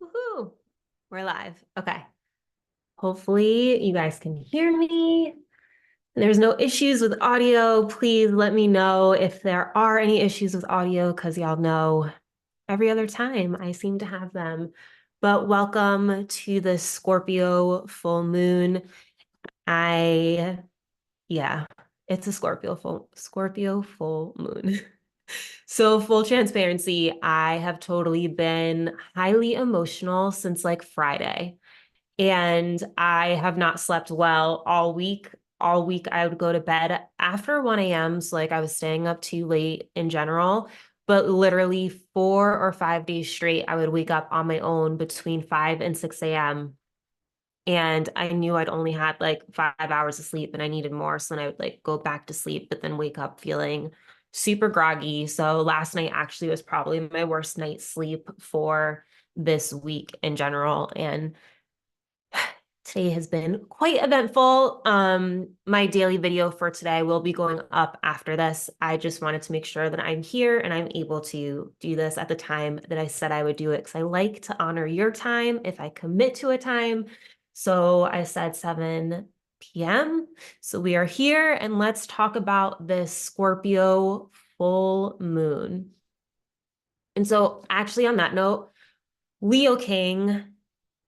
Woohoo! We're live. Okay. Hopefully you guys can hear me. There's no issues with audio. Please let me know if there are any issues with audio because y'all know every other time I seem to have them. But welcome to the Scorpio full moon. I, yeah, it's a Scorpio full moon. So full transparency, I have totally been highly emotional since like Friday. And I have not slept well all week. All week, I would go to bed after 1 a.m. So, like, I was staying up too late in general. But literally 4 or 5 days straight, I would wake up on my own between 5 and 6 a.m. And I knew I'd only had like 5 hours of sleep and I needed more. So then I would like go back to sleep, but then wake up feeling super groggy. So last night actually was probably my worst night's sleep for this week in general. And today has been quite eventful. My daily video for today will be going up after this. I just wanted to make sure that I'm here and I'm able to do this at the time that I said I would do it because I like to honor your time if I commit to a time. So I said 7 p.m. So we are here and let's talk about this Scorpio full moon. And so actually on that note, Leo King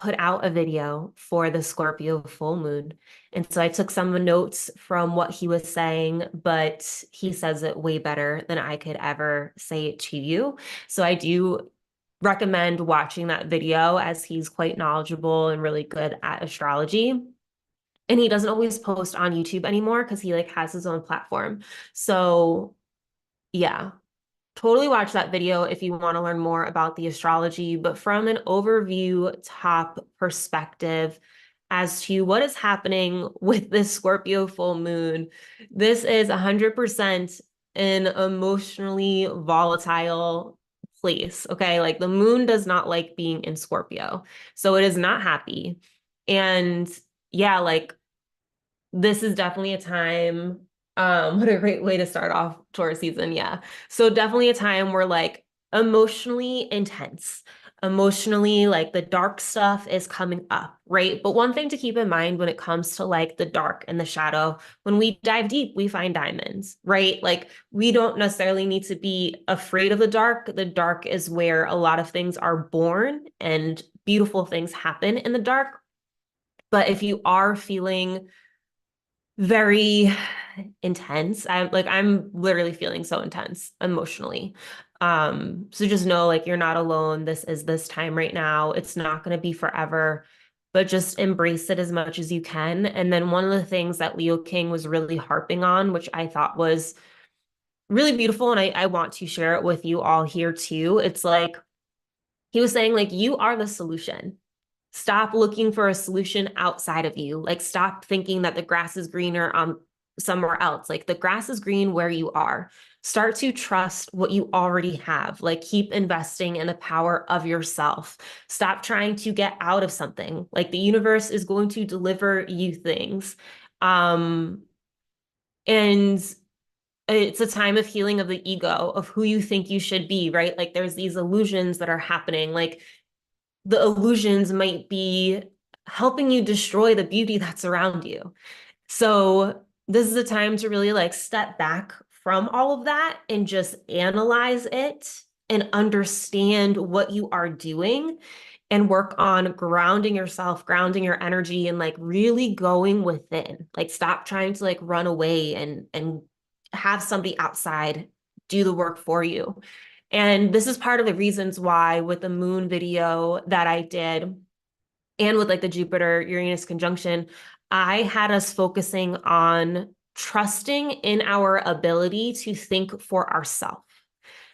put out a video for the Scorpio full moon. And so I took some notes from what he was saying, but he says it way better than I could ever say it to you. So I do recommend watching that video as he's quite knowledgeable and really good at astrology. And he doesn't always post on YouTube anymore because he like has his own platform. So yeah, totally watch that video if you want to learn more about the astrology, but from an overview top perspective as to what is happening with this Scorpio full moon. This is 100% an emotionally volatile place. Okay. Like the moon does not like being in Scorpio. So it is not happy. And yeah, like this is definitely a time, what a great way to start off Taurus season. Yeah. So definitely a time where like emotionally intense, emotionally like the dark stuff is coming up, right? But one thing to keep in mind when it comes to like the dark and the shadow, when we dive deep, we find diamonds, right? Like we don't necessarily need to be afraid of the dark. The dark is where a lot of things are born and beautiful things happen in the dark. But if you are feeling very intense. I'm literally feeling so intense emotionally. So just know like you're not alone. This is this time right now. It's not going to be forever, but just embrace it as much as you can. And then one of the things that Leo King was really harping on, which I thought was really beautiful, and I want to share it with you all here too. It's like he was saying, like, you are the solution. Stop looking for a solution outside of you. Like, stop thinking that the grass is greener on somewhere else. Like, the grass is green where you are. Start to trust what you already have. Like, keep investing in the power of yourself. Stop trying to get out of something. Like, the universe is going to deliver you things. And it's a time of healing of the ego, of who you think you should be, right? Like, there's these illusions that are happening. Like, the illusions might be helping you destroy the beauty that's around you. So this is a time to really like step back from all of that and just analyze it and understand what you are doing and work on grounding yourself, grounding your energy and like really going within. Like stop trying to like run away and have somebody outside do the work for you. And this is part of the reasons why with the moon video that I did and with like the Jupiter Uranus conjunction, I had us focusing on trusting in our ability to think for ourselves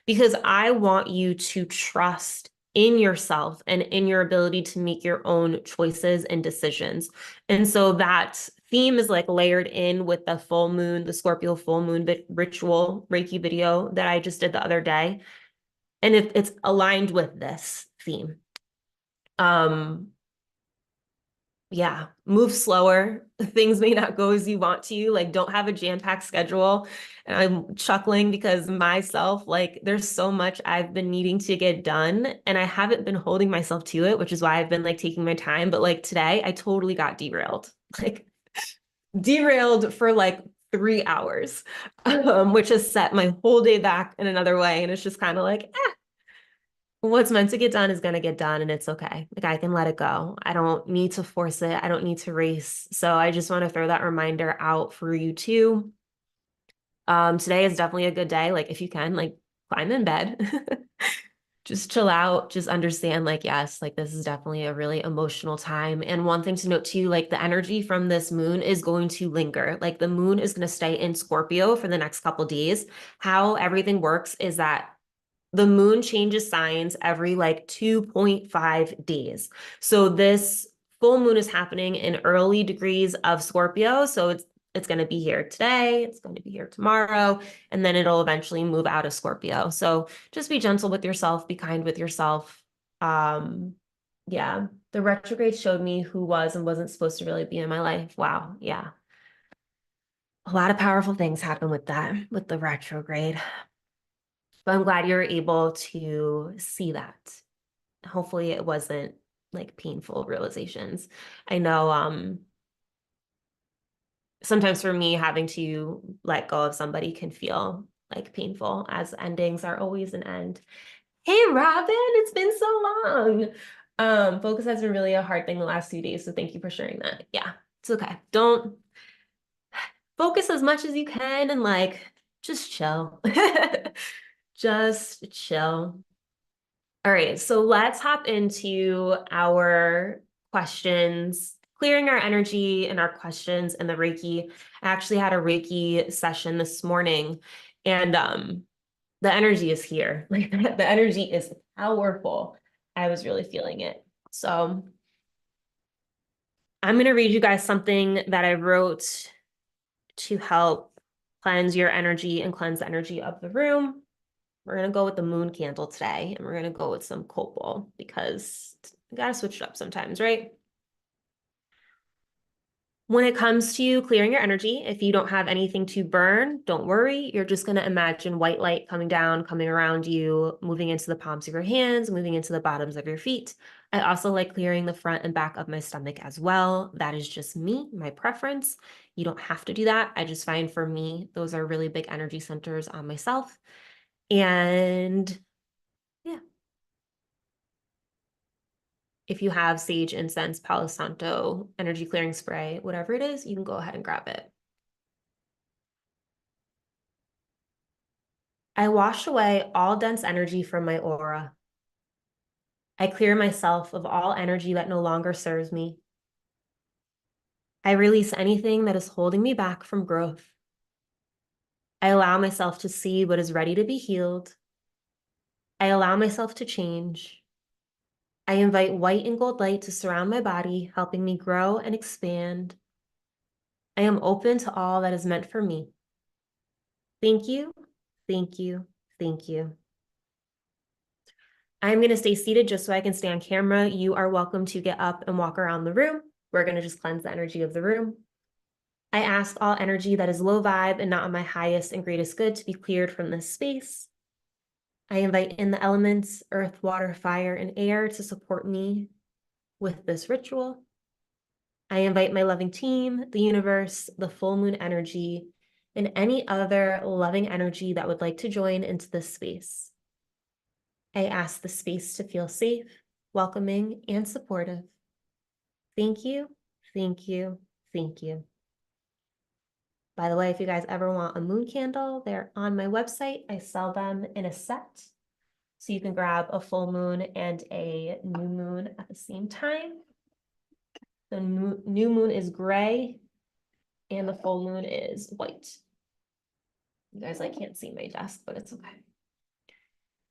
because I want you to trust in yourself and in your ability to make your own choices and decisions. And so that theme is like layered in with the full moon, the Scorpio full moon ritual Reiki video that I just did the other day. And it's aligned with this theme. Um, yeah, move slower. Things may not go as you want to, like don't have a jam-packed schedule. And I'm chuckling because myself, like there's so much I've been needing to get done and I haven't been holding myself to it, which is why I've been like taking my time. But like today, I totally got derailed, like derailed for like 3 hours, which has set my whole day back in another way. And it's just kind of like, what's meant to get done is going to get done and it's okay. Like I can let it go. I don't need to force it. I don't need to race. So I just want to throw that reminder out for you too. Today is definitely a good day. Like if you can, like climb in bed, just chill out, just understand like, yes, like this is definitely a really emotional time. And one thing to note too, like the energy from this moon is going to linger. Like the moon is going to stay in Scorpio for the next couple days. How everything works is that the moon changes signs every like 2.5 days. So this full moon is happening in early degrees of Scorpio. So it's going to be here today, it's going to be here tomorrow, and then it'll eventually move out of Scorpio. So just be gentle with yourself, be kind with yourself. Um, yeah, the retrograde showed me who was and wasn't supposed to really be in my life. Wow, yeah. A lot of powerful things happen with that, with the retrograde. But I'm glad you were able to see that. Hopefully it wasn't like painful realizations. I know sometimes for me having to let go of somebody can feel like painful as endings are always an end. Hey Robin, it's been so long. Focus has been really a hard thing the last few days, so thank you for sharing that. Yeah, it's okay. Don't focus as much as you can and like just chill. Just chill. All right, so let's hop into our questions, clearing our energy and our questions and the Reiki. I actually had a Reiki session this morning and the energy is here. Like the energy is powerful. I was really feeling it. So I'm going to read you guys something that I wrote to help cleanse your energy and cleanse the energy of the room. We're going to go with the moon candle today, and we're going to go with some copal because you got to switch it up sometimes, right? When it comes to clearing your energy, if you don't have anything to burn, don't worry. You're just going to imagine white light coming down, coming around you, moving into the palms of your hands, moving into the bottoms of your feet. I also like clearing the front and back of my stomach as well. That is just me, my preference. You don't have to do that. I just find for me, those are really big energy centers on myself. And yeah, if you have sage, incense, Palo Santo, energy clearing spray, whatever it is, you can go ahead and grab it. I wash away all dense energy from my aura. I clear myself of all energy that no longer serves me. I release anything that is holding me back from growth. I allow myself to see what is ready to be healed. I allow myself to change. I invite white and gold light to surround my body, helping me grow and expand. I am open to all that is meant for me. Thank you, thank you, thank you. I'm going to stay seated just so I can stay on camera. You are welcome to get up and walk around the room. We're going to just cleanse the energy of the room. I ask all energy that is low vibe and not on my highest and greatest good to be cleared from this space. I invite in the elements, earth, water, fire, and air to support me with this ritual. I invite my loving team, the universe, the full moon energy, and any other loving energy that would like to join into this space. I ask the space to feel safe, welcoming, and supportive. Thank you, thank you, thank you. By the way, if you guys ever want a moon candle, they're on my website. I sell them in a set. So you can grab a full moon and a new moon at the same time. The new moon is gray and the full moon is white. You guys like can't see my desk, but it's okay.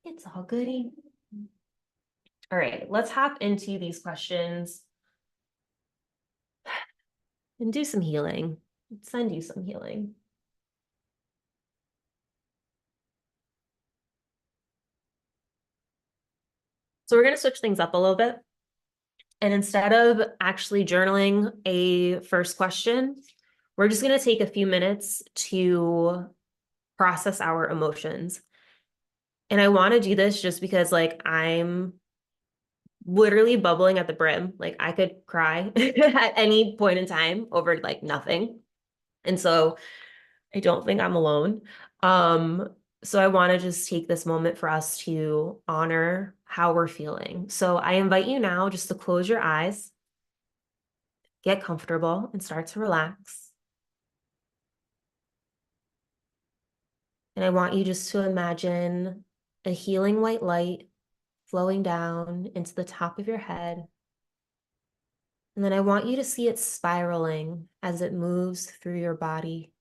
It's all goody. All right, let's hop into these questions and do some healing. Send you some healing. So we're going to switch things up a little bit. And instead of actually journaling a first question, we're just going to take a few minutes to process our emotions. And I want to do this just because, like, I'm literally bubbling at the brim. Like, I could cry at any point in time over like nothing. And so I don't think I'm alone. Um, so I want to just take this moment for us to honor how we're feeling. So I invite you now just to close your eyes, get comfortable, and start to relax. And I want you just to imagine a healing white light flowing down into the top of your head. And then I want you to see it spiraling as it moves through your body,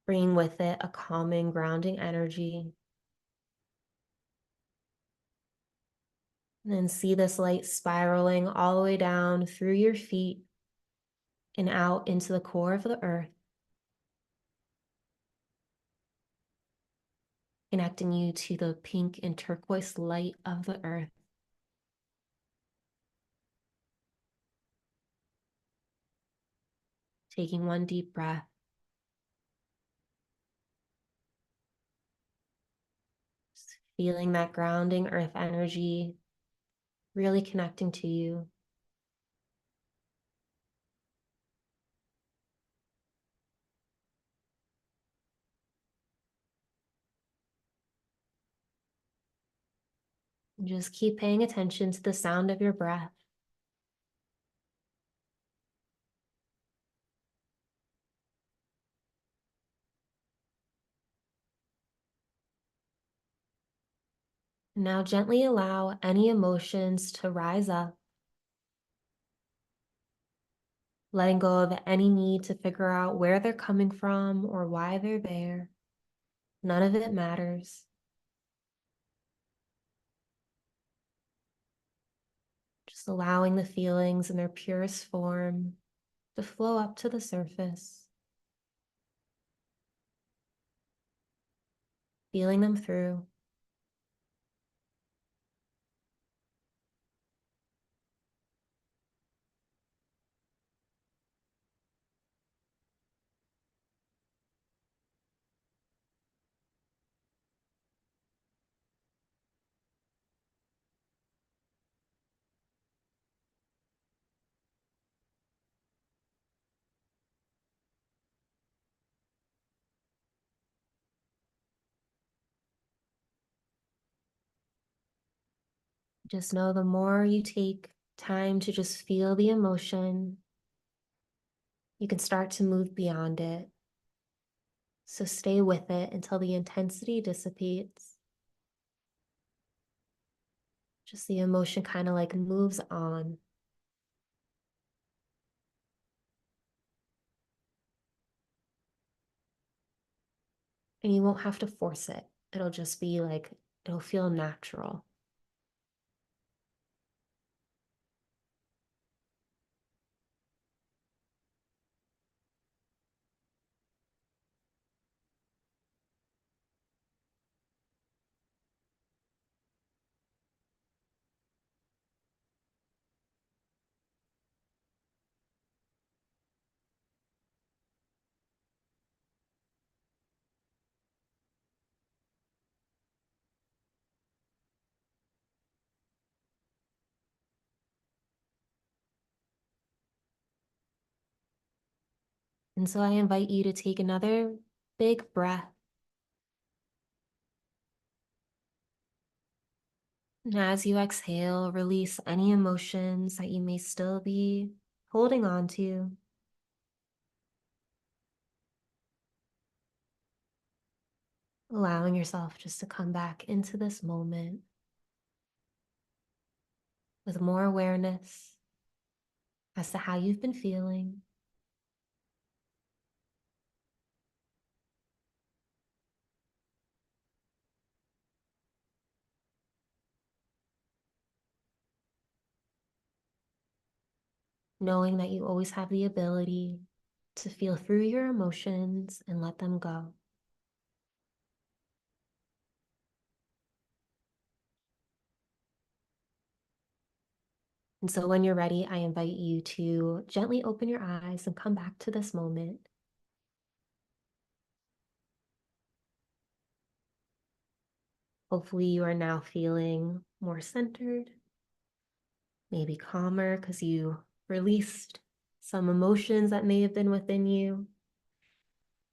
bringing with it a calming, grounding energy. And then see this light spiraling all the way down through your feet and out into the core of the earth, connecting you to the pink and turquoise light of the earth. Taking one deep breath. Just feeling that grounding earth energy really connecting to you. And just keep paying attention to the sound of your breath. Now gently allow any emotions to rise up, letting go of any need to figure out where they're coming from or why they're there. None of it matters. Just allowing the feelings in their purest form to flow up to the surface, feeling them through. Just know the more you take time to just feel the emotion, you can start to move beyond it. So stay with it until the intensity dissipates. Just the emotion kind of like moves on. And you won't have to force it. It'll just be like, it'll feel natural. And so I invite you to take another big breath. And as you exhale, release any emotions that you may still be holding on to. Allowing yourself just to come back into this moment with more awareness as to how you've been feeling. Knowing that you always have the ability to feel through your emotions and let them go. And so when you're ready, I invite you to gently open your eyes and come back to this moment. Hopefully you are now feeling more centered, maybe calmer because you released some emotions that may have been within you.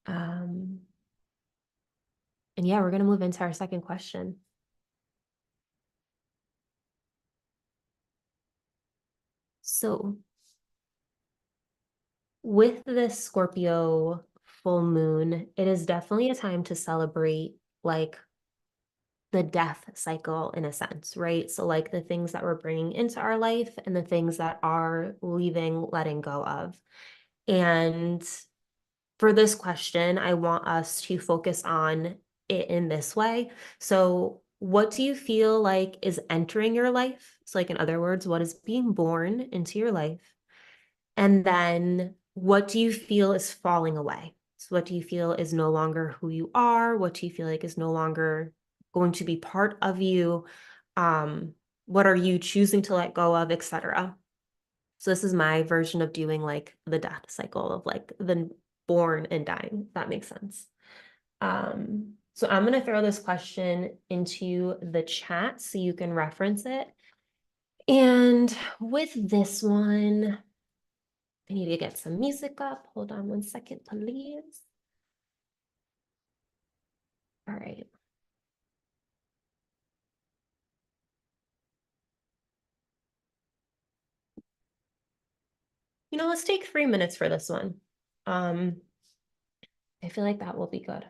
And yeah, we're going to move into our second question. So with this Scorpio full moon, it is definitely a time to celebrate like the death cycle in a sense, right? So like the things that we're bringing into our life and the things that are leaving, letting go of. And for this question, I want us to focus on it in this way. So what do you feel like is entering your life? So like in other words, what is being born into your life? And then what do you feel is falling away? So what do you feel is no longer who you are? What do you feel like is no longer going to be part of you? What are you choosing to let go of, etc. So this is my version of doing like the death cycle of like the born and dying, if that makes sense. So I'm going to throw this question into the chat so you can reference it. And with this one, I need to get some music up. Hold on one second, please. All right. Let's take 3 minutes for this one. I feel like that will be good.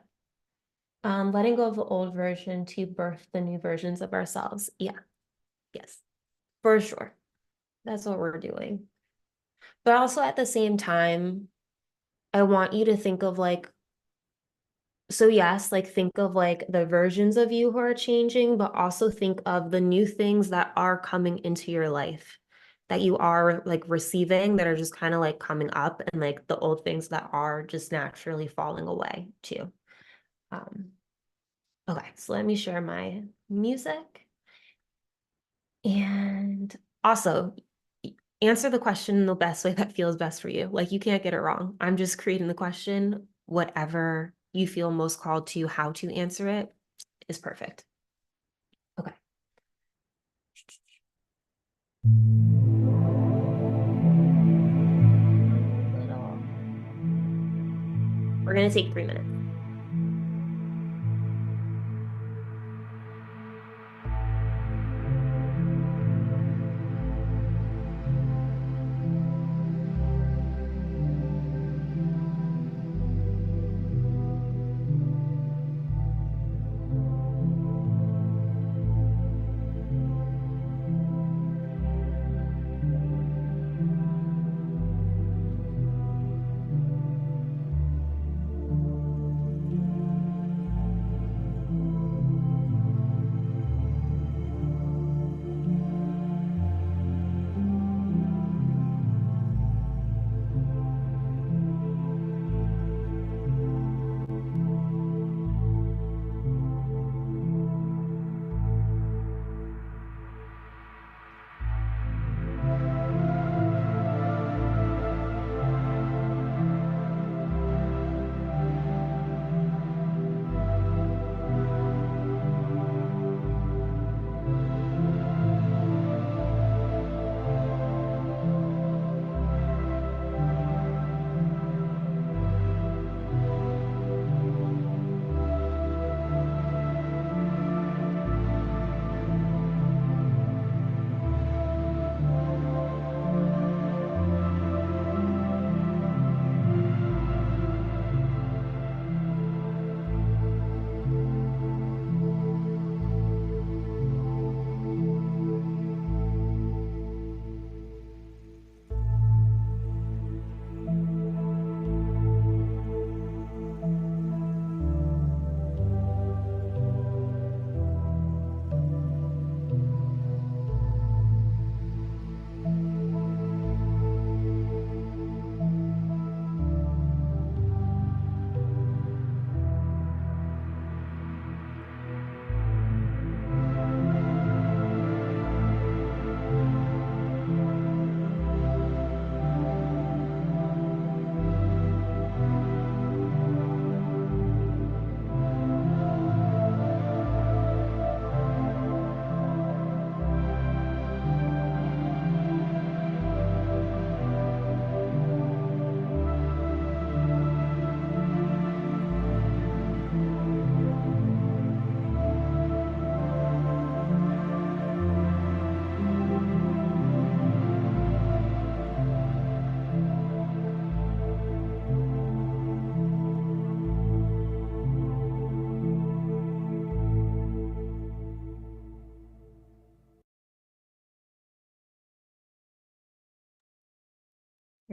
Letting go of the old version to birth the new versions of ourselves. Yeah, yes, for sure. That's what we're doing. But also at the same time, I want you to think of like, so yes, like think of like the versions of you who are changing, but also think of the new things that are coming into your life that you are like receiving that are just kind of like coming up, and like the old things that are just naturally falling away too. Okay, so let me share my music. And also answer the question in the best way that feels best for you. Like you can't get it wrong. I'm just creating the question. Whatever you feel most called to, how to answer it is perfect. Okay. We're going to take 3 minutes.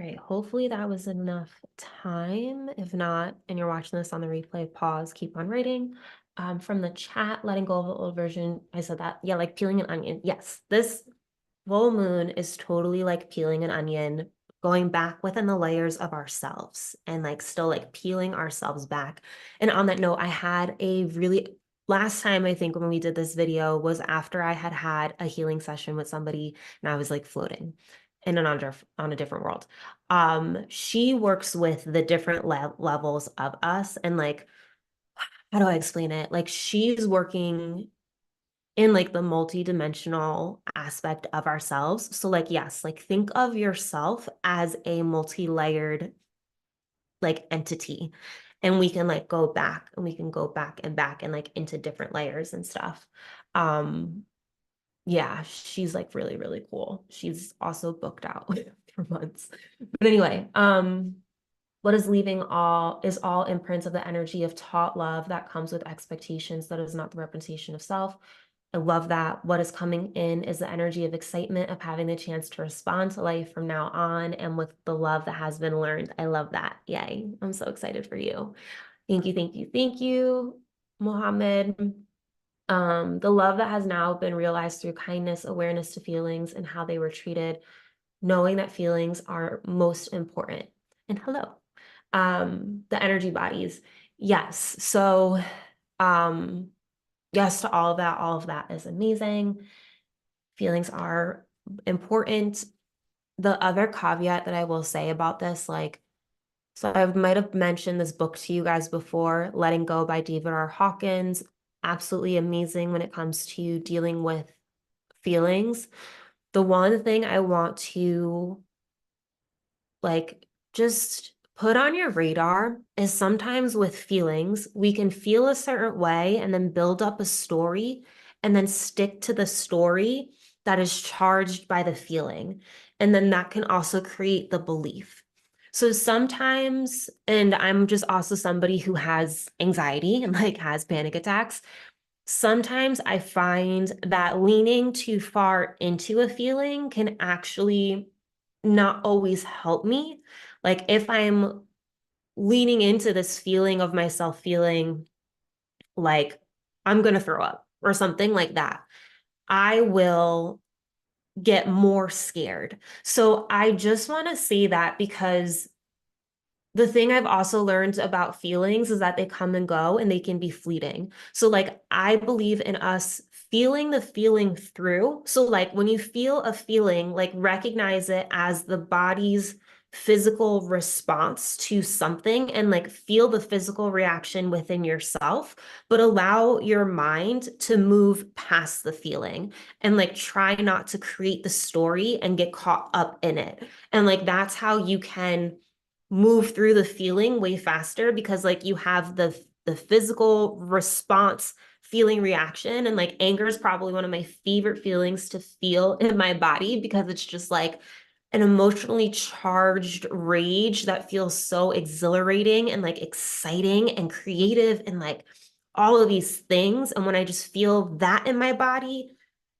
All right, hopefully that was enough time. If not, and you're watching this on the replay, pause, keep on writing. From the chat, letting go of the old version, I said that. Yeah, like peeling an onion. Yes, this full moon is totally like peeling an onion, going back within the layers of ourselves and like still like peeling ourselves back. And on that note, I had a really, last time I think when we did this video was after I had had a healing session with somebody and I was like floating in on a different world. She works with the different levels of us and like, how do I explain it? Like she's working in like the multi-dimensional aspect of ourselves. So like, yes, like think of yourself as a multi-layered like entity. And we can like go back and we can go back and back and like into different layers and stuff. Um, yeah, she's like really, really cool. She's also booked out for months. But anyway, what is leaving all is all imprints of the energy of taught love that comes with expectations that is not the representation of self. I love that. What is coming in is the energy of excitement of having the chance to respond to life from now on and with the love that has been learned. I love that. Yay. I'm so excited for you. Thank you, thank you, thank you, Mohammed. The love that has now been realized through kindness, awareness to feelings and how they were treated, knowing that feelings are most important. And hello. The energy bodies. Yes. So, yes to all of that. All of that is amazing. Feelings are important. The other caveat that I will say about this, like, so I might have mentioned this book to you guys before, Letting Go by David R. Hawkins. Absolutely amazing when it comes to dealing with feelings. The one thing I want to like just put on your radar is sometimes with feelings, we can feel a certain way and then build up a story and then stick to the story that is charged by the feeling. And then that can also create the belief. So sometimes, and I'm just also somebody who has anxiety and like has panic attacks. Sometimes I find that leaning too far into a feeling can actually not always help me. Like if I'm leaning into this feeling of myself feeling like I'm going to throw up or something like that, I will get more scared. So I just want to say that because the thing I've also learned about feelings is that they come and go and they can be fleeting. So, like, I believe in us feeling the feeling through. So, like, when you feel a feeling, like, recognize it as the body's physical response to something and like feel the physical reaction within yourself, but allow your mind to move past the feeling and like try not to create the story and get caught up in it. And like, that's how you can move through the feeling way faster because like you have the physical response feeling reaction and like anger is probably one of my favorite feelings to feel in my body because it's just like an emotionally charged rage that feels so exhilarating and like exciting and creative and like all of these things. And when I just feel that in my body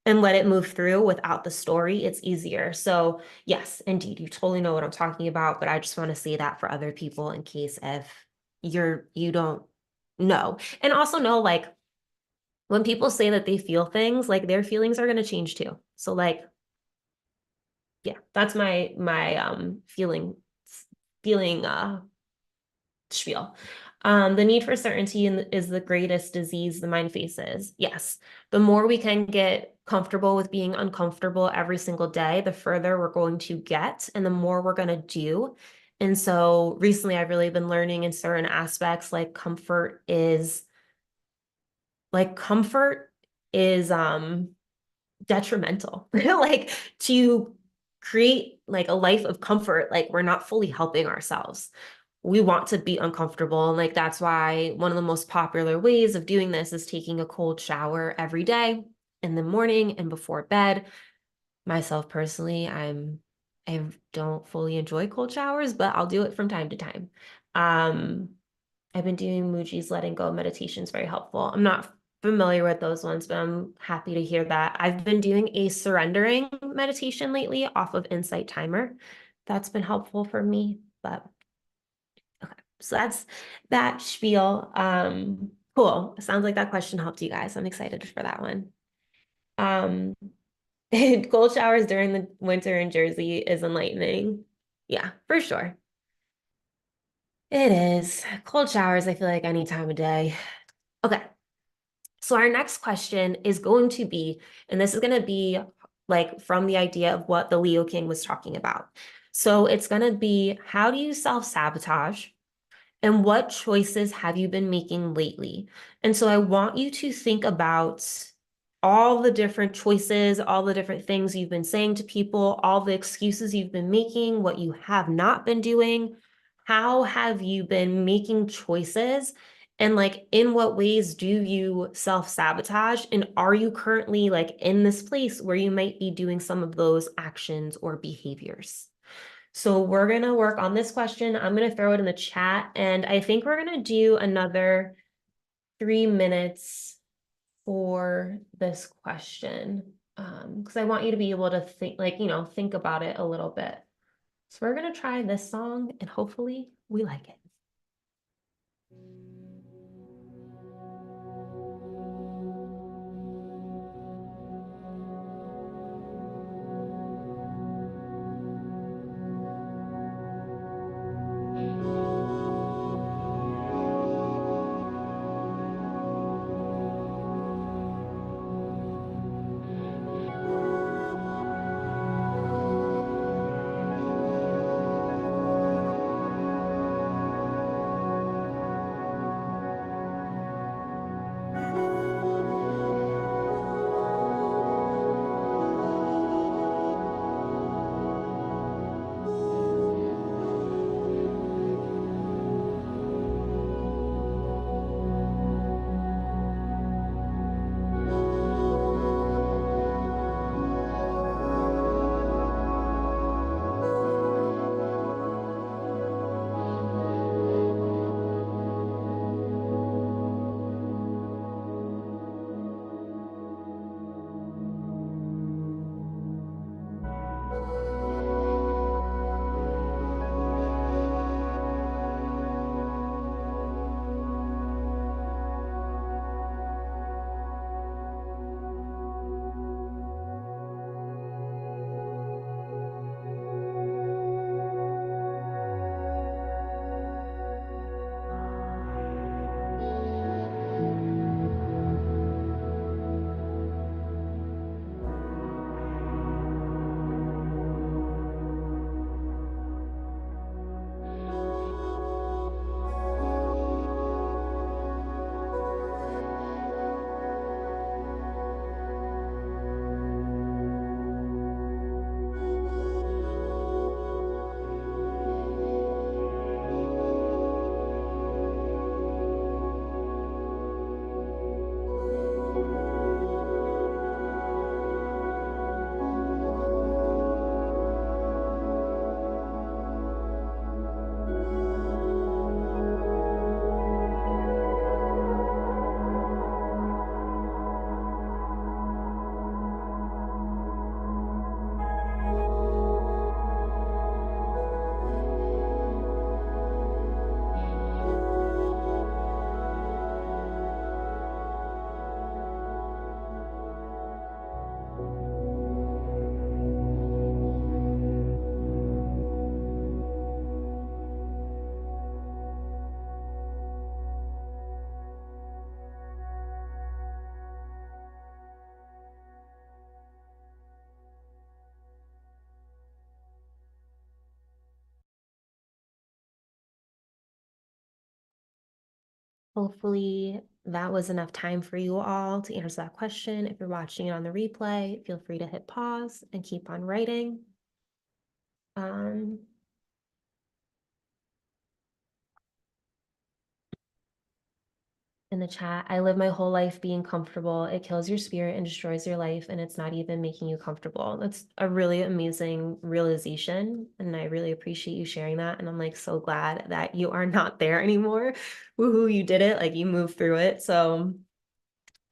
and let it move through without the story, it's easier. So yes, indeed, you totally know what I'm talking about, but I just want to say that for other people in case if you don't know. And also know like when people say that they feel things, like their feelings are going to change too. So like yeah, that's my feeling spiel. The need for certainty is the greatest disease the mind faces. Yes, the more we can get comfortable with being uncomfortable every single day, the further we're going to get and the more we're going to do. And so recently I've really been learning in certain aspects comfort is detrimental. Like to create like a life of comfort, like we're not fully helping ourselves. We want to be uncomfortable. And like that's why one of the most popular ways of doing this is taking a cold shower every day in the morning and before bed. Myself personally, I don't fully enjoy cold showers, but I'll do it from time to time. Um, I've been doing Muji's letting go meditations, very helpful. I'm not familiar with those ones, but I'm happy to hear that. I've been doing a surrendering meditation lately off of Insight Timer. that's been helpful for me. But okay, so that's that spiel. Cool. Sounds like that question helped you guys. I'm excited for that one. Um, cold showers during the winter in Jersey is enlightening. Yeah, for sure. It is. Cold showers, I feel like any time of day. Okay. So our next question is going to be, and this is going to be like from the idea of what the Leo King was talking about. So it's going to be, how do you self-sabotage? And what choices have you been making lately? And so I want you to think about all the different choices, all the different things you've been saying to people, all the excuses you've been making, what you have not been doing. How have you been making choices? And like, in what ways do you self-sabotage? And are you currently like in this place where you might be doing some of those actions or behaviors? So we're going to work on this question. I'm going to throw it in the chat. And I think we're going to do another 3 minutes for this question. Because I want you to be able to think, like, think about it a little bit. So we're going to try this song and hopefully we like it. Hopefully that was enough time for you all to answer that question. If you're watching it on the replay, feel free to hit pause and keep on writing. In the chat, I live my whole life being comfortable. It kills your spirit and destroys your life, and it's not even making you comfortable. That's a really amazing realization, and I really appreciate you sharing that. And I'm like so glad that you are not there anymore. Woohoo, you did it, like you moved through it. So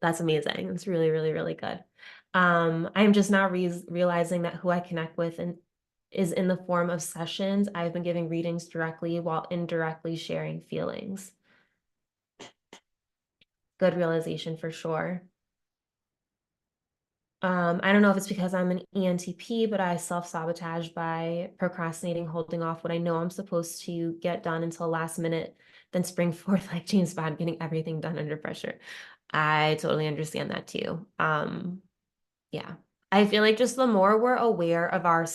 that's amazing. It's really, really, really good. I'm just now realizing that who I connect with and is in the form of sessions. I've been giving readings directly while indirectly sharing feelings. Good realization for sure. I don't know if it's because I'm an ENTP, but I self-sabotage by procrastinating, holding off what I know I'm supposed to get done until last minute, then spring forth like James Bond, getting everything done under pressure. I totally understand that too. Yeah. I feel like just the more we're aware of our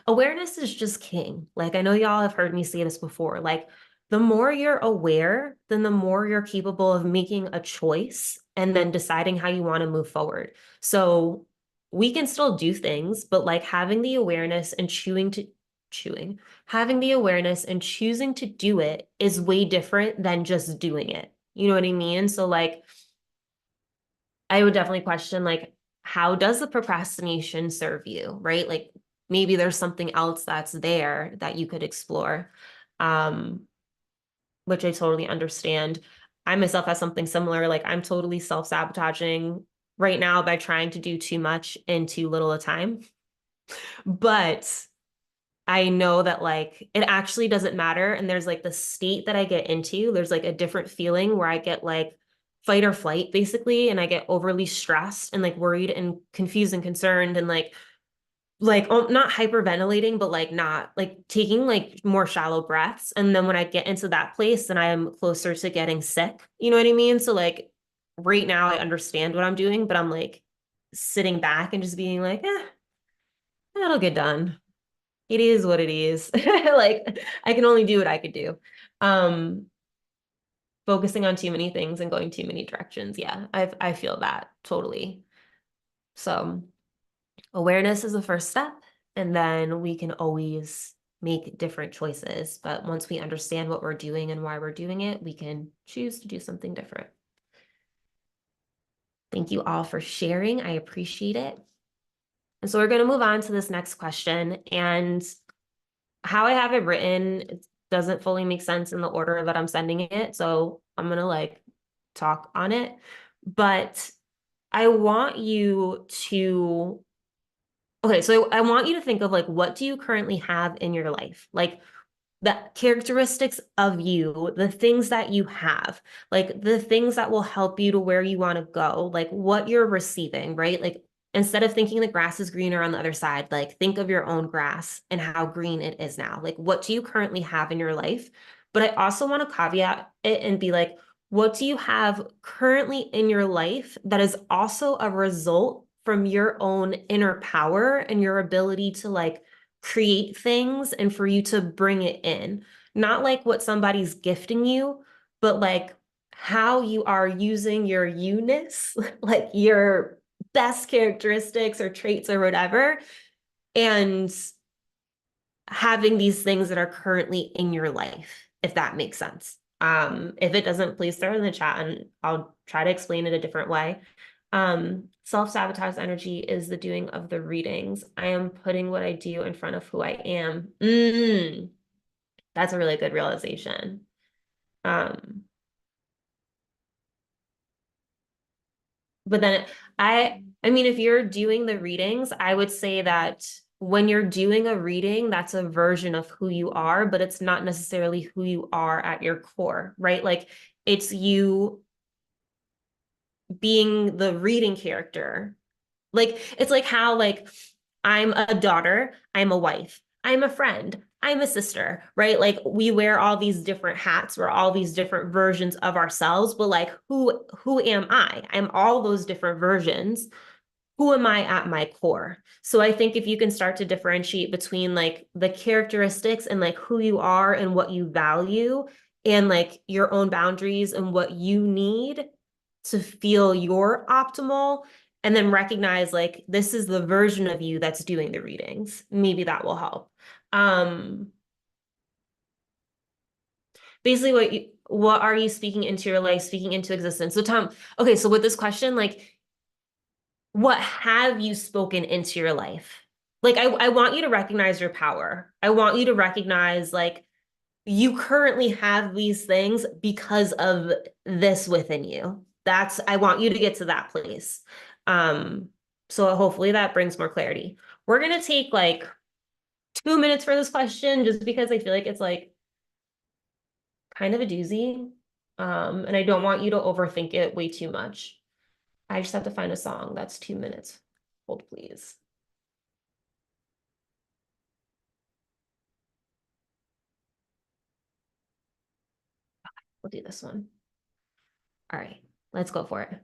awareness is just king. Like I know y'all have heard me say this before. Like the more you're aware, then the more you're capable of making a choice and then deciding how you want to move forward. So we can still do things, but like having the awareness and having the awareness and choosing to do it is way different than just doing it. You know what I mean? So like I would definitely question like, how does the procrastination serve you, right? Like maybe there's something else that's there that you could explore, which I totally understand. I myself have something similar. Like I'm totally self-sabotaging right now by trying to do too much in too little a time. But I know that like it actually doesn't matter. And there's like the state that I get into, there's like a different feeling where I get like fight or flight basically. And I get overly stressed and like worried and confused and concerned and not hyperventilating, but like not like taking like more shallow breaths. And then when I get into that place, then I am closer to getting sick. You know what I mean? So like right now I understand what I'm doing, but I'm like sitting back and just being like, that'll get done. It is what it is. Like I can only do what I could do. Um, Focusing on too many things and going too many directions. Yeah, I feel that totally. So awareness is the first step, and then we can always make different choices. But once we understand what we're doing and why we're doing it, we can choose to do something different. Thank you all for sharing. I appreciate it. And so we're going to move on to this next question. And how I have it written, it doesn't fully make sense in the order that I'm sending it. So I'm going to like talk on it. But I want you to, okay, so I want you to think of like, what do you currently have in your life? Like, the characteristics of you, the things that you have, like the things that will help you to where you want to go, like what you're receiving, right? Like instead of thinking the grass is greener on the other side, like think of your own grass and how green it is now. Like what do you currently have in your life? But I also want to caveat it and be like, what do you have currently in your life that is also a result from your own inner power and your ability to like create things and for you to bring it in, not like what somebody's gifting you, but like how you are using your you-ness, like your best characteristics or traits or whatever, and having these things that are currently in your life, if that makes sense. If it doesn't, please throw it in the chat and I'll try to explain it a different way. Self-sabotage energy is the doing of the readings. I am putting what I do in front of who I am. That's a really good realization. But then I mean, if you're doing the readings, I would say that when you're doing a reading, that's a version of who you are, but it's not necessarily who you are at your core, right? Like it's you being the reading character. Like it's like how like I'm a daughter, I'm a wife, I'm a friend, I'm a sister, right? Like we wear all these different hats, we're all these different versions of ourselves, but like who am I? I'm all those different versions. Who am I at my core? So I think if you can start to differentiate between like the characteristics and like who you are and what you value and like your own boundaries and what you need to feel you're optimal, and then recognize like this is the version of you that's doing the readings. Maybe that will help. Basically what are you speaking into your life, speaking into existence? So Tom, okay, so with this question, like what have you spoken into your life? Like I want you to recognize your power. I want you to recognize like you currently have these things because of this within you. I want you to get to that place. So hopefully that brings more clarity. We're going to take like 2 minutes for this question just because I feel like it's like kind of a doozy. And I don't want you to overthink it way too much. I just have to find a song that's 2 minutes. Hold, please. We'll do this one. All right, let's go for it.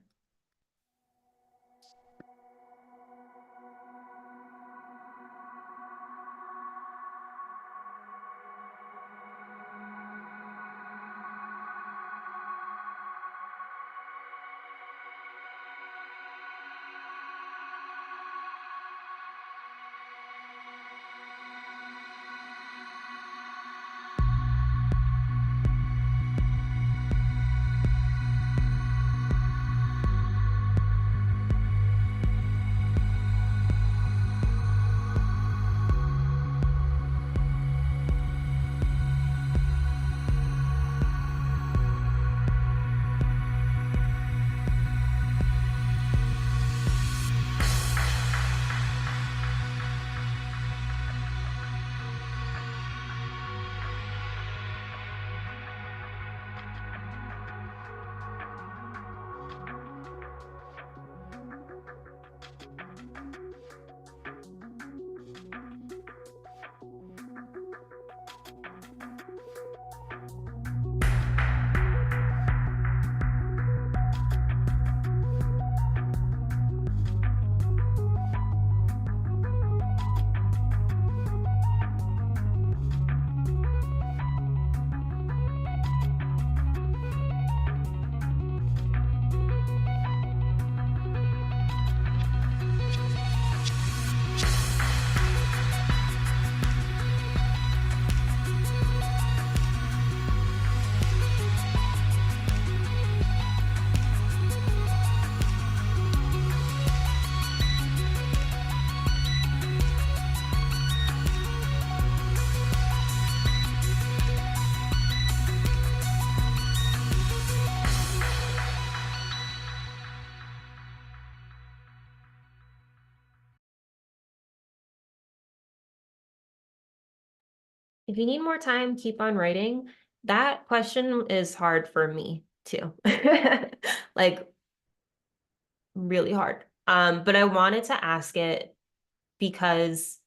If you need more time, keep on writing. That question is hard for me too. Like really hard. But I wanted to ask it because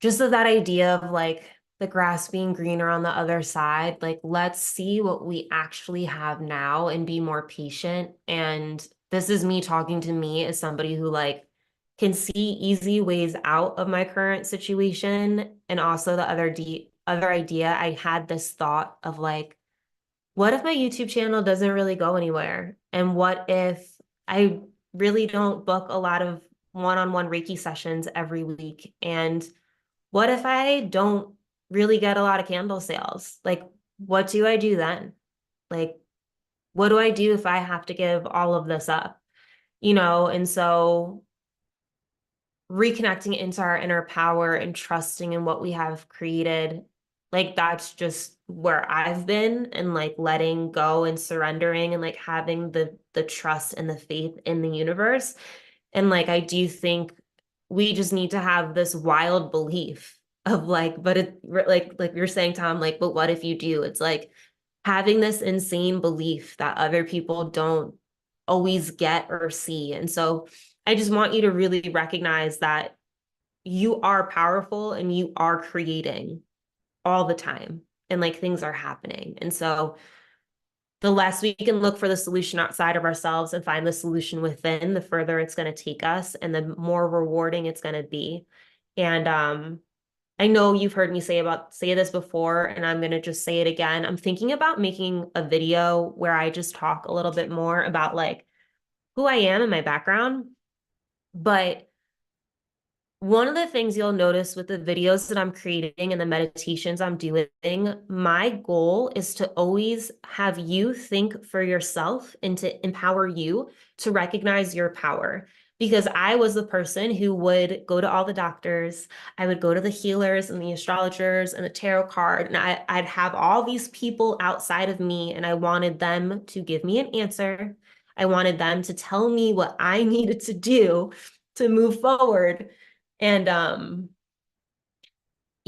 just of that idea of like the grass being greener on the other side, like let's see what we actually have now and be more patient. And this is me talking to me as somebody who like can see easy ways out of my current situation. And also the other idea, I had this thought of like, what if my YouTube channel doesn't really go anywhere? And what if I really don't book a lot of one-on-one Reiki sessions every week? And what if I don't really get a lot of candle sales? Like, what do I do then? Like, what do I do if I have to give all of this up? And so reconnecting into our inner power and trusting in what we have created, like that's just where I've been, and like letting go and surrendering and like having the trust and the faith in the universe. And like I do think we just need to have this wild belief of like, but it like you're saying, Tom, like, but what if you do? It's like having this insane belief that other people don't always get or see. And so I just want you to really recognize that you are powerful and you are creating all the time, and like things are happening. And so the less we can look for the solution outside of ourselves and find the solution within, the further it's going to take us and the more rewarding it's going to be. And I know you've heard me say this before, and I'm going to just say it again. I'm thinking about making a video where I just talk a little bit more about like who I am and my background. But one of the things you'll notice with the videos that I'm creating and the meditations I'm doing, my goal is to always have you think for yourself and to empower you to recognize your power. Because I was the person who would go to all the doctors, I would go to the healers and the astrologers and the tarot card, and I'd have all these people outside of me, and I wanted them to give me an answer. I wanted them to tell me what I needed to do to move forward. And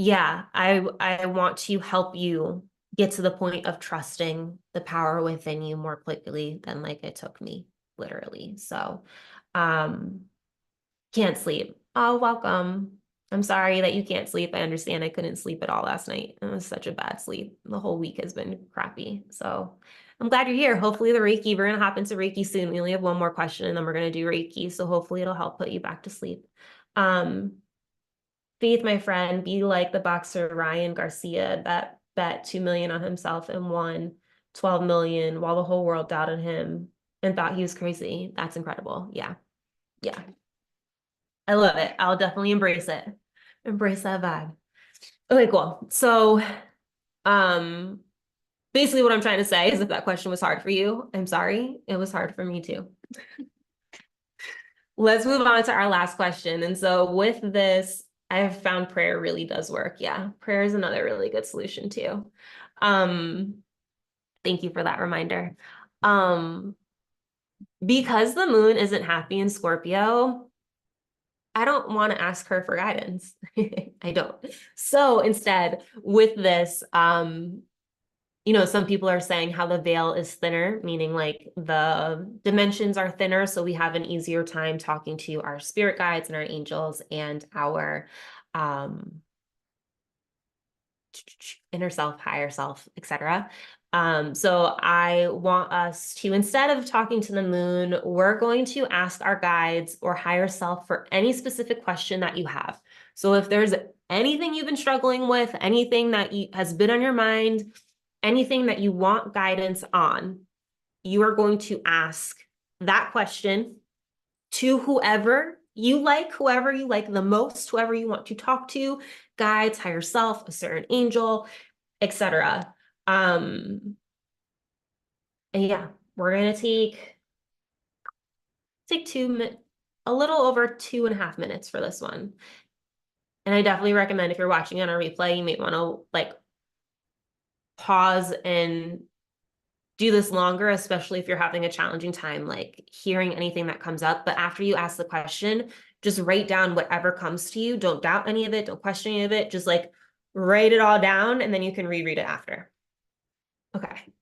yeah, I want to help you get to the point of trusting the power within you more quickly than like it took me, literally. So, um, can't sleep. Oh, welcome. I'm sorry that you can't sleep. I understand I couldn't sleep at all last night. It was such a bad sleep. The whole week has been crappy. So I'm glad you're here. Hopefully the Reiki, we're gonna hop into Reiki soon. We only have one more question and then we're gonna do Reiki. So hopefully it'll help put you back to sleep. Um, Faith, my friend, be like the boxer Ryan Garcia that bet 2 million on himself and won 12 million while the whole world doubted him and thought he was crazy. That's incredible. Yeah. Yeah. I love it. I'll definitely embrace it. Embrace that vibe. Okay, cool. So, um, basically what I'm trying to say is if that question was hard for you, I'm sorry. It was hard for me too. Let's move on to our last question. And so with this, I have found prayer really does work. Yeah, prayer is another really good solution too. Um, Thank you for that reminder. Um, because the moon isn't happy in Scorpio, I don't want to ask her for guidance. I don't. So instead, with this, some people are saying how the veil is thinner, meaning like the dimensions are thinner, so we have an easier time talking to our spirit guides and our angels and our um, inner self, higher self, etc. So I want us to, instead of talking to the moon, we're going to ask our guides or higher self for any specific question that you have. So if there's anything you've been struggling with, anything that has been on your mind, anything that you want guidance on, you are going to ask that question to whoever you like the most, whoever you want to talk to, guides, higher self, a certain angel, etc. And yeah, we're gonna take a little over 2.5 minutes for this one. And I definitely recommend if you're watching on a replay, you may want to like pause and do this longer, especially if you're having a challenging time, like hearing anything that comes up. But after you ask the question, just write down whatever comes to you. Don't doubt any of it. Don't question any of it. Just like write it all down and then you can reread it after. Okay.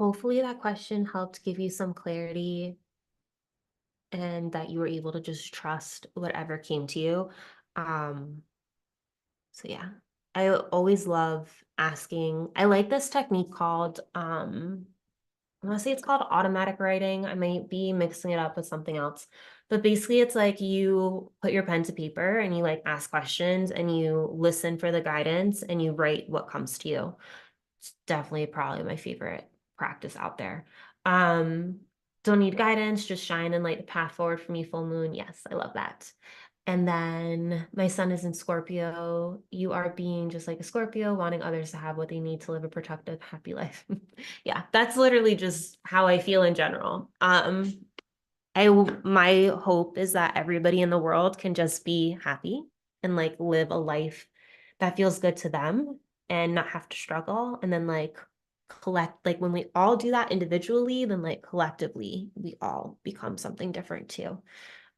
hopefully that question helped give you some clarity and that you were able to just trust whatever came to you. So yeah, I always love asking. I like this technique called, I want to say it's called automatic writing. I might be mixing it up with something else. But basically, it's like you put your pen to paper and you like ask questions and you listen for the guidance and you write what comes to you. It's definitely probably my favorite practice out there. Um, don't need guidance, just shine and light the path forward for me, full moon. Yes, I love that. And then my sun is in Scorpio. You are being just like a Scorpio, wanting others to have what they need to live a productive, happy life. Yeah, that's literally just how I feel in general. My hope is that everybody in the world can just be happy and like live a life that feels good to them and not have to struggle. And then like collect, like when we all do that individually, then like collectively, we all become something different too.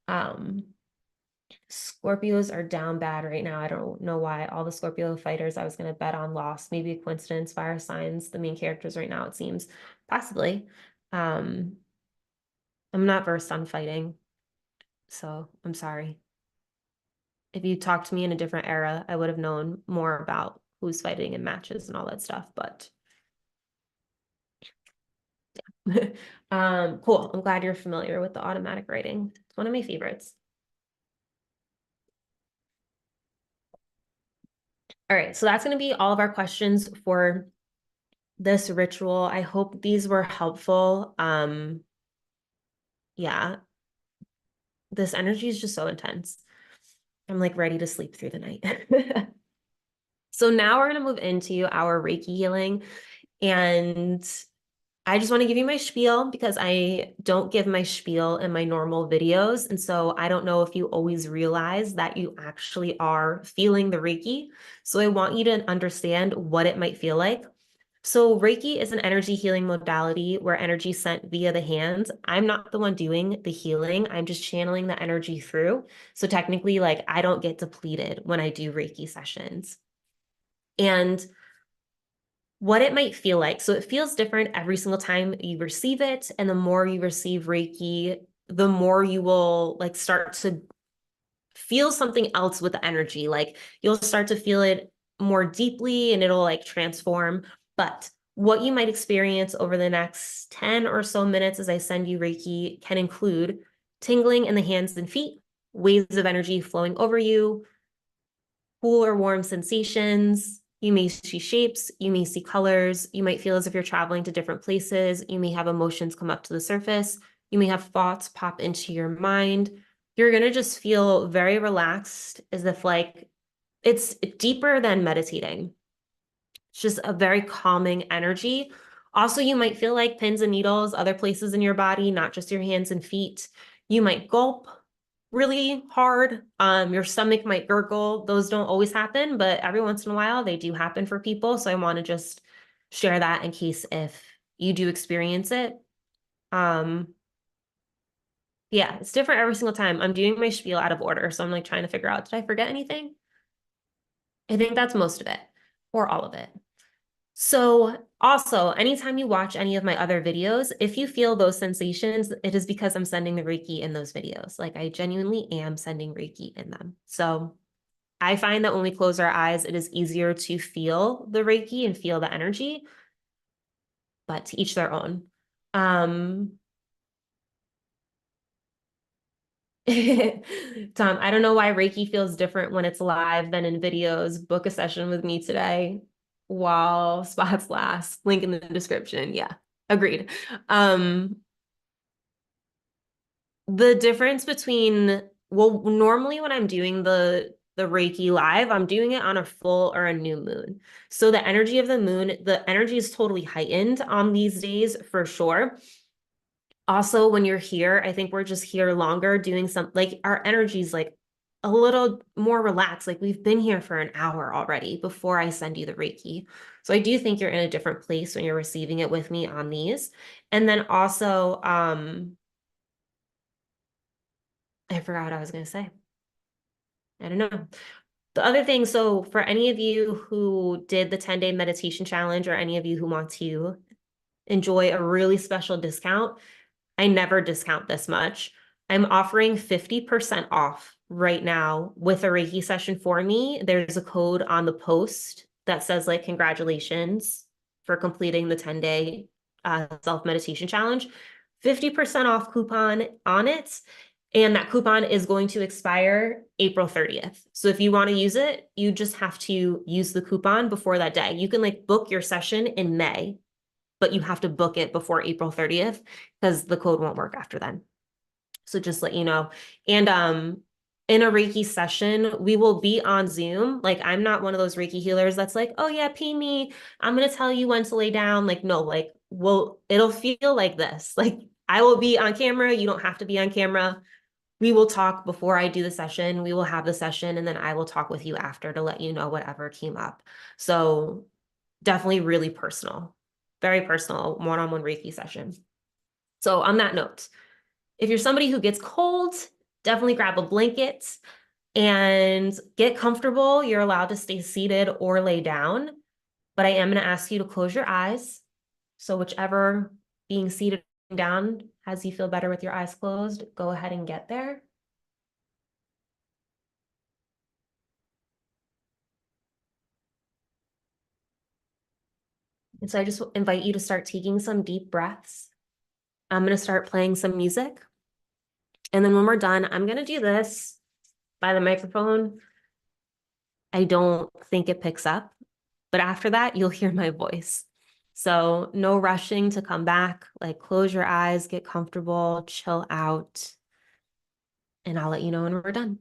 Um, Scorpios are down bad right now. I don't know why. All the Scorpio fighters I was going to bet on lost. Maybe a coincidence, fire signs, the main characters right now, it seems. Possibly. Um, I'm not versed on fighting, so I'm sorry. If you talked to me in a different era, I would have known more about who's fighting in matches and all that stuff, but cool. I'm glad you're familiar with the automatic writing. It's one of my favorites. All right, so that's going to be all of our questions for this ritual. I hope these were helpful. Yeah, this energy is just so intense. I'm like ready to sleep through the night. So now we're going to move into our Reiki healing. And I just want to give you my spiel because I don't give my spiel in my normal videos. And so I don't know if you always realize that you actually are feeling the Reiki. So I want you to understand what it might feel like. So Reiki is an energy healing modality where energy is sent via the hands. I'm not the one doing the healing. I'm just channeling the energy through. So technically, like I don't get depleted when I do Reiki sessions. And what it might feel like. So it feels different every single time you receive it. And the more you receive Reiki, the more you will like start to feel something else with the energy. Like you'll start to feel it more deeply and it'll like transform. But what you might experience over the next 10 or so minutes as I send you Reiki can include tingling in the hands and feet, waves of energy flowing over you, cool or warm sensations. You may see shapes, you may see colors, you might feel as if you're traveling to different places, you may have emotions come up to the surface, you may have thoughts pop into your mind. You're going to just feel very relaxed, as if like it's deeper than meditating. It's just a very calming energy. Also, you might feel like pins and needles other places in your body, not just your hands and feet. You might gulp really hard. Your stomach might gurgle. Those don't always happen, but every once in a while they do happen for people. So I want to just share that in case if you do experience it. Yeah, it's different every single time. I'm doing my spiel out of order, so I'm like trying to figure out, did I forget anything? I think that's most of it, or all of it. So also, anytime you watch any of my other videos, if you feel those sensations, it is because I'm sending the Reiki in those videos. Like I genuinely am sending Reiki in them. So I find that when we close our eyes, it is easier to feel the Reiki and feel the energy, but to each their own. Tom, I don't know why Reiki feels different when it's live than in videos. Book a session with me today while spots last. Link in the description. Yeah, agreed. The difference between, well, normally when I'm doing the Reiki live, I'm doing it on a full or a new moon. So the energy of the moon, the energy is totally heightened on these days for sure. Also, when you're here, I think we're just here longer doing some, like our energy's like a little more relaxed. Like we've been here for an hour already before I send you the Reiki. So I do think you're in a different place when you're receiving it with me on these. And then also, I forgot what I was going to say. I don't know. The other thing, so for any of you who did the 10-day meditation challenge or any of you who want to enjoy a really special discount. I never discount this much. I'm offering 50% off right now with a Reiki session for me. There's a code on the post that says, like, congratulations for completing the 10-day self-meditation challenge. 50% off coupon on it. And that coupon is going to expire April 30th. So if you want to use it, you just have to use the coupon before that day. You can like book your session in May, but you have to book it before April 30th because the code won't work after then. So just let you know. And in a Reiki session, we will be on Zoom. Like, I'm not one of those Reiki healers that's like, oh yeah, pay me. I'm gonna tell you when to lay down. Like, no, like, well, it'll feel like this. Like, I will be on camera. You don't have to be on camera. We will talk before I do the session. We will have the session, and then I will talk with you after to let you know whatever came up. So definitely really personal, very personal one-on-one Reiki session. So on that note, if you're somebody who gets cold, definitely grab a blanket and get comfortable. You're allowed to stay seated or lay down, but I am going to ask you to close your eyes. So whichever being seated down has you feel better with your eyes closed, go ahead and get there. And so I just invite you to start taking some deep breaths. I'm going to start playing some music. And then when we're done, I'm going to do this by the microphone. I don't think it picks up, but after that, you'll hear my voice. So no rushing to come back. Like, close your eyes, get comfortable, chill out, and I'll let you know when we're done.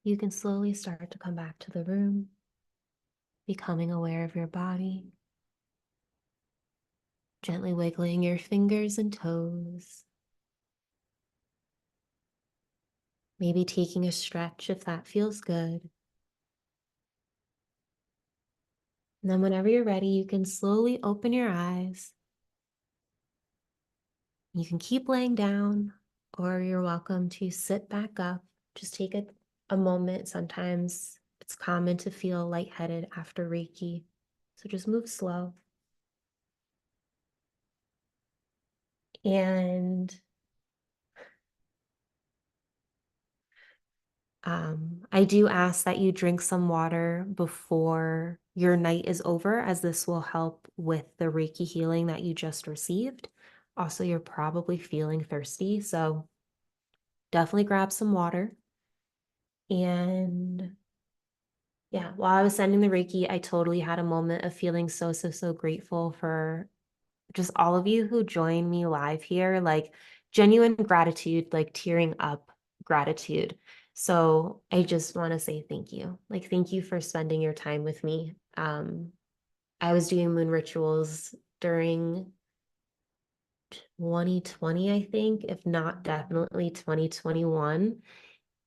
you can slowly start to come back to the room, becoming aware of your body, gently wiggling your fingers and toes, maybe taking a stretch if that feels good. And then whenever you're ready, you can slowly open your eyes. You can keep laying down, or you're welcome to sit back up. Just take a moment. Sometimes it's common to feel lightheaded after Reiki, so just move slow. And I do ask that you drink some water before your night is over, as this will help with the Reiki healing that you just received. Also, you're probably feeling thirsty, so definitely grab some water. And yeah, while I was sending the Reiki, I totally had a moment of feeling so grateful for just all of you who joined me live here, like genuine gratitude, like tearing up gratitude. So I just want to say thank you. Like, thank you for spending your time with me. I was doing moon rituals during 2020, I think, if not definitely 2021.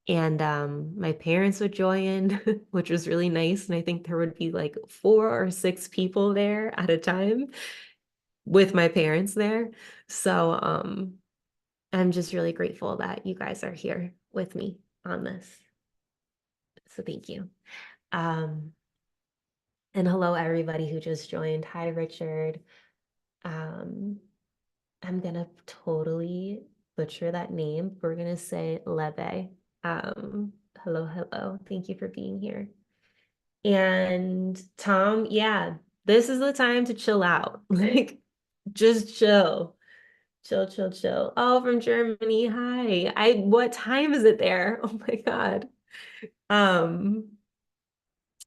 And my parents would join, which was really nice. And I think there would be like 4 or 6 people there at a time with my parents there. So I'm just really grateful that you guys are here with me on this. So thank you. Um, and hello, everybody who just joined. Hi, Richard. Um, I'm gonna totally butcher that name. We're gonna say Leve. Hello. Thank you for being here. And Tom, yeah, this is the time to chill out. Like, just chill. Chill. Oh, from Germany. Hi. What time is it there? Oh my God. Um,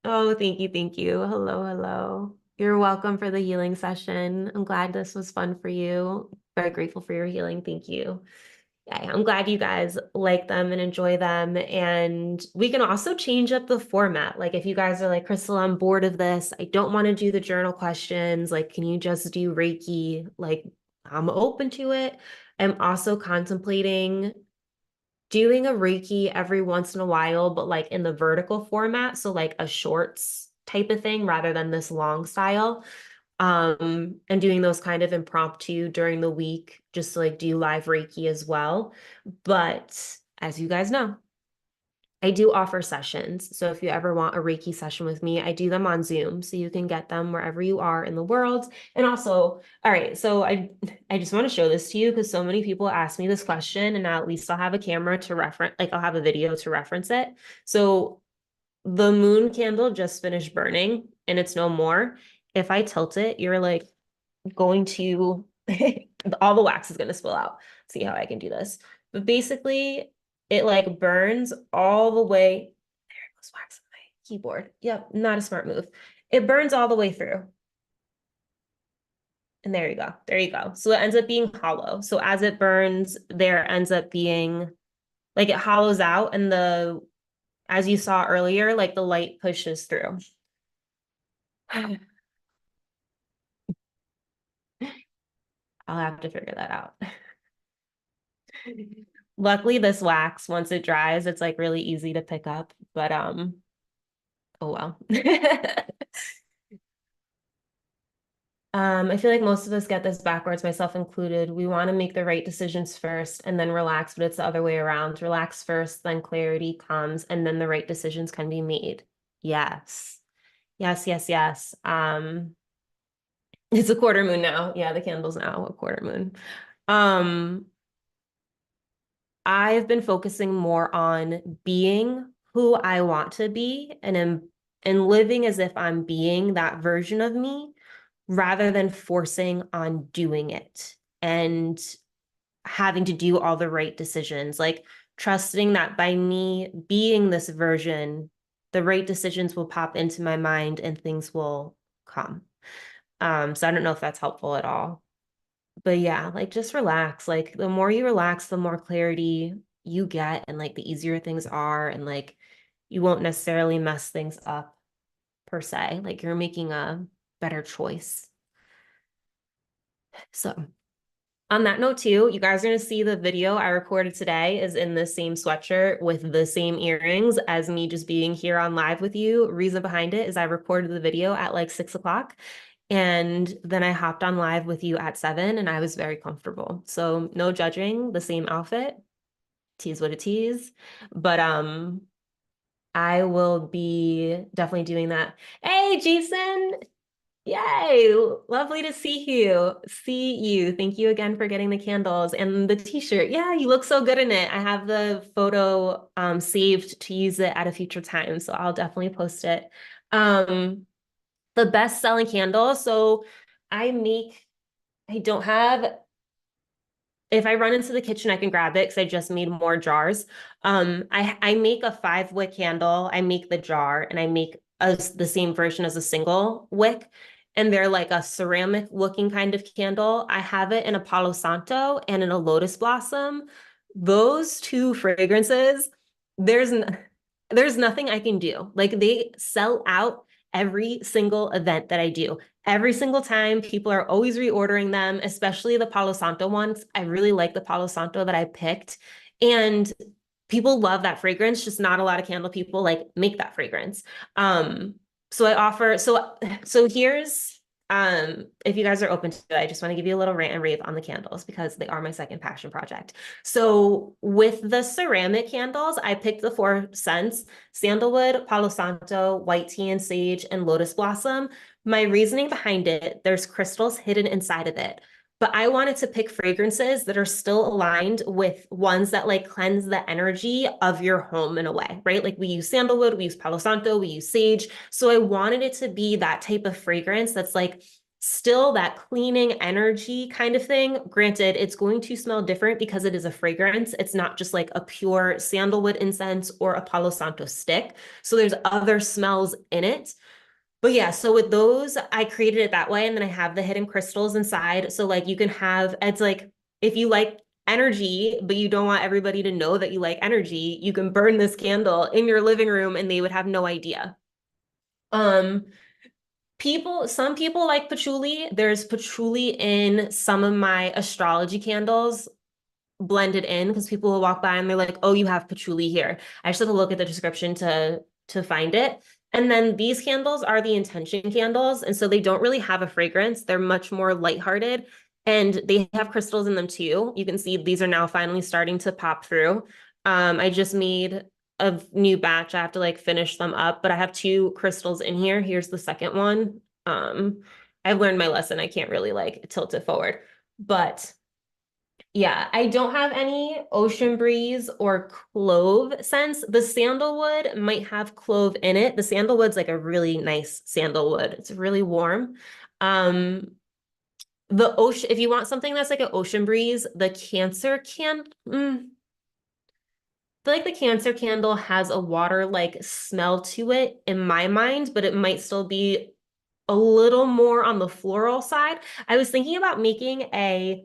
oh, thank you. Hello. You're welcome for the healing session. I'm glad this was fun for you. Very grateful for your healing. Thank you. Yeah, I'm glad you guys like them and enjoy them. And we can also change up the format. Like, if you guys are like, Crystal, I'm bored of this. I don't want to do the journal questions. Like, can you just do Reiki? Like, I'm open to it. I'm also contemplating doing a Reiki every once in a while, but like in the vertical format. So like a shorts type of thing rather than this long style. And doing those kind of impromptu during the week, just to like do live Reiki as well. But as you guys know, I do offer sessions. So if you ever want a Reiki session with me, I do them on Zoom. So you can get them wherever you are in the world. And also, all right, so I just want to show this to you because so many people ask me this question, and now at least I'll have a camera to reference, like I'll have a video to reference it. So the moon candle just finished burning and it's no more. If I tilt it, you're like going to all the wax is going to spill out. See how I can do this. But basically, it like burns all the way. There goes wax on my keyboard. Yep, not a smart move. It burns all the way through. And there you go. There you go. So it ends up being hollow. So as it burns, there ends up being like it hollows out, and as you saw earlier, like the light pushes through. I'll have to figure that out. Luckily, this wax, once it dries, it's like really easy to pick up, but oh well. I feel like most of us get this backwards, myself included. We want to make the right decisions first and then relax, but it's the other way around. Relax first, then clarity comes, and then the right decisions can be made. Yes. Yes. It's a quarter moon now. Yeah, the candle's now a quarter moon. I've been focusing more on being who I want to be and living as if I'm being that version of me rather than forcing on doing it and having to do all the right decisions. Like, trusting that by me being this version, the right decisions will pop into my mind and things will come. So I don't know if that's helpful at all. But yeah, like, just relax. Like, the more you relax, the more clarity you get, and like the easier things are. And like, you won't necessarily mess things up per se. Like you're making a better choice. So on that note too, you guys are going to see the video I recorded today is in the same sweatshirt with the same earrings as me just being here on live with you. Reason behind it is I recorded the video at like 6 o'clock and then I hopped on live with you at 7 and I was very comfortable. So no judging, the same outfit, tease what it tease. But I will be definitely doing that. Hey, Jason. Yay, lovely to see you. See you. Thank you again for getting the candles and the t-shirt. Yeah, you look so good in it. I have the photo saved to use it at a future time, so I'll definitely post it. The best-selling candle. So I don't have if I run into the kitchen, I can grab it because I just made more jars. I make a 5-wick candle. I make the jar and I make the same version as a single wick. And they're like a ceramic looking kind of candle. I have it in a Palo Santo and in a lotus blossom. Those two fragrances, there's there's nothing I can do. Like they sell out every single event that I do. Every single time, people are always reordering them, especially the Palo Santo ones. I really like the Palo Santo that I picked. And people love that fragrance, just not a lot of candle people like make that fragrance. So I offer, so here's if you guys are open to it, I just want to give you a little rant and rave on the candles because they are my second passion project. So with the ceramic candles, I picked the 4 scents: sandalwood, Palo Santo, white tea and sage, and lotus blossom. My reasoning behind it, there's crystals hidden inside of it. But I wanted to pick fragrances that are still aligned with ones that like cleanse the energy of your home in a way, right? Like we use sandalwood, we use Palo Santo, we use sage. So I wanted it to be that type of fragrance that's like still that cleaning energy kind of thing. Granted, it's going to smell different because it is a fragrance. It's not just like a pure sandalwood incense or a Palo Santo stick. So there's other smells in it. But yeah, so with those, I created it that way. And then I have the hidden crystals inside. So like you can have, it's like if you like energy, but you don't want everybody to know that you like energy, you can burn this candle in your living room and they would have no idea. Um, some people like patchouli. There's patchouli in some of my astrology candles blended in because people will walk by and they're like, oh, you have patchouli here. I just have to look at the description to find it. And then these candles are the intention candles. And so they don't really have a fragrance. They're much more lighthearted and they have crystals in them too. You can see these are now finally starting to pop through. I just made a new batch. I have to like finish them up, but I have 2 crystals in here. Here's the second one. I've learned my lesson. I can't really like tilt it forward, but yeah, I don't have any ocean breeze or clove scents. The sandalwood might have clove in it. The sandalwood's like a really nice sandalwood. It's really warm. The ocean, if you want something that's like an ocean breeze, the cancer can, I feel like the cancer candle has a water-like smell to it in my mind, but it might still be a little more on the floral side. I was thinking about making a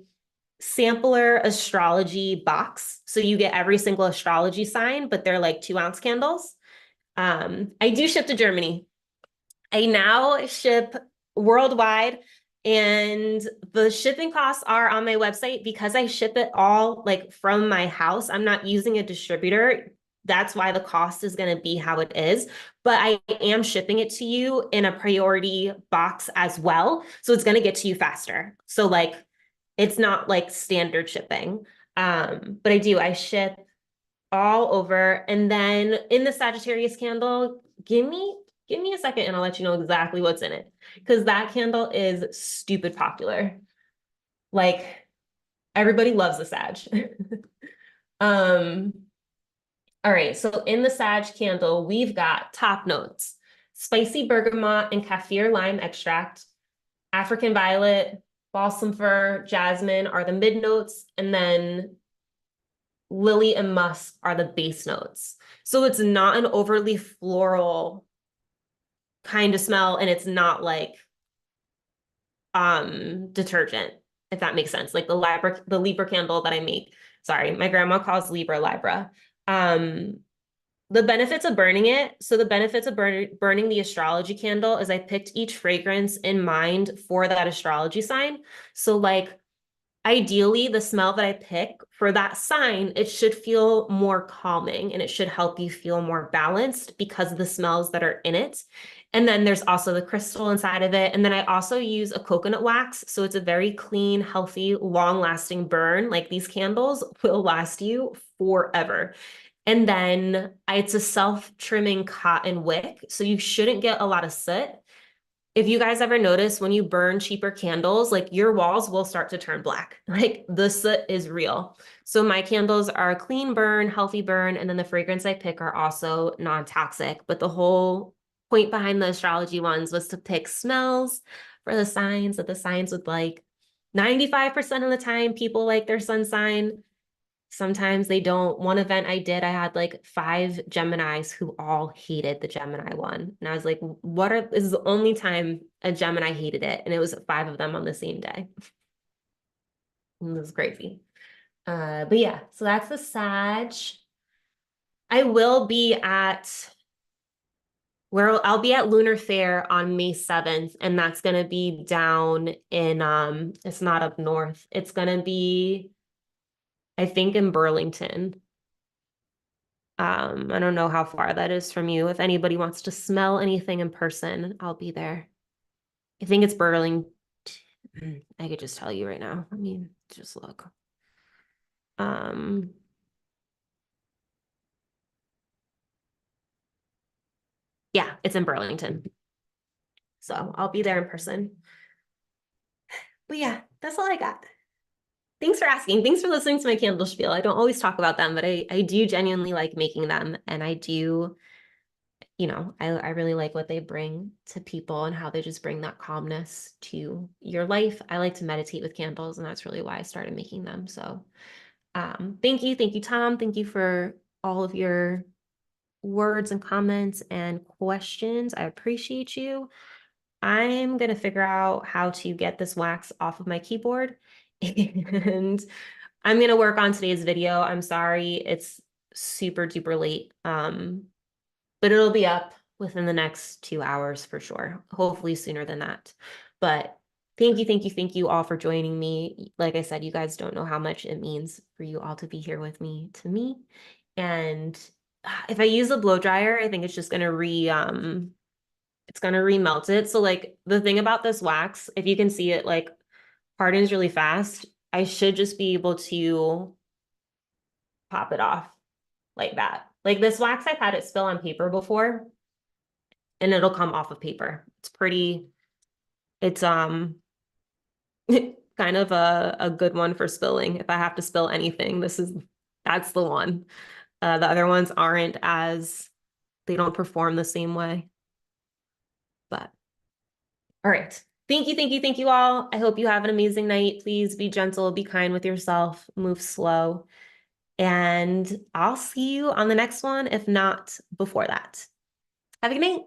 sampler astrology box. So you get every single astrology sign, but they're like 2-ounce candles. I do ship to Germany. I now ship worldwide and the shipping costs are on my website because I ship it all like from my house. I'm not using a distributor. That's why the cost is going to be how it is. But I am shipping it to you in a priority box as well. So it's going to get to you faster. So like it's not like standard shipping. But I ship all over. And then in the Sagittarius candle, give me a second and I'll let you know exactly what's in it. Because that candle is stupid popular. Like everybody loves the Sag. um, all right, so in the Sag candle, we've got top notes: spicy bergamot and kaffir lime extract, African violet, balsam fir, jasmine are the mid notes, and then lily and musk are the base notes. So it's not an overly floral kind of smell, and it's not like detergent, if that makes sense. Like the Libra candle that I make. Sorry, my grandma calls Libra. the benefits of burning it. So the benefits of burning the astrology candle is I picked each fragrance in mind for that astrology sign. So like ideally the smell that I pick for that sign, it should feel more calming and it should help you feel more balanced because of the smells that are in it. And then there's also the crystal inside of it. And then I also use a coconut wax. So it's a very clean, healthy, long-lasting burn. Like these candles will last you forever. And then it's a self-trimming cotton wick. So you shouldn't get a lot of soot. If you guys ever notice when you burn cheaper candles, like your walls will start to turn black. Like the soot is real. So my candles are a clean burn, healthy burn, and then the fragrance I pick are also non-toxic. But the whole point behind the astrology ones was to pick smells for the signs that the signs would like. 95% of the time, people like their sun sign. Sometimes they don't. One event I did, I had like 5 Geminis who all hated the Gemini one. And I was like, this is the only time a Gemini hated it. And it was 5 of them on the same day. It was crazy. But yeah, so that's the Sag. I will be at I'll be at Lunar Fair on May 7th, and that's gonna be down in it's not up north. It's gonna be, I think, in Burlington. I don't know how far that is from you. If anybody wants to smell anything in person, I'll be there. I think it's Burlington. I could just tell you right now. I mean, just look. Um, yeah, it's in Burlington. So I'll be there in person. But yeah, that's all I got. Thanks for asking. Thanks for listening to my candle spiel. I don't always talk about them, but I do genuinely like making them. And I do, I really like what they bring to people and how they just bring that calmness to your life. I like to meditate with candles, and that's really why I started making them. So thank you. Thank you, Tom. Thank you for all of your words and comments and questions. I appreciate you. I'm going to figure out how to get this wax off of my keyboard and I'm going to work on today's video. I'm sorry. It's super duper late. But it'll be up within the next 2 hours for sure. Hopefully sooner than that. But thank you all for joining me. Like I said, you guys don't know how much it means for you all to be here with me, to me. And if I use a blow dryer, I think it's just gonna it's gonna remelt it. So like the thing about this wax, if you can see it like hardens really fast, I should just be able to pop it off like that. Like this wax, I've had it spill on paper before and it'll come off of paper. It's kind of a good one for spilling. If I have to spill anything, that's the one. The other ones they don't perform the same way. But all right. Thank you all. I hope you have an amazing night. Please be gentle, be kind with yourself, move slow. And I'll see you on the next one, if not before that. Have a good night.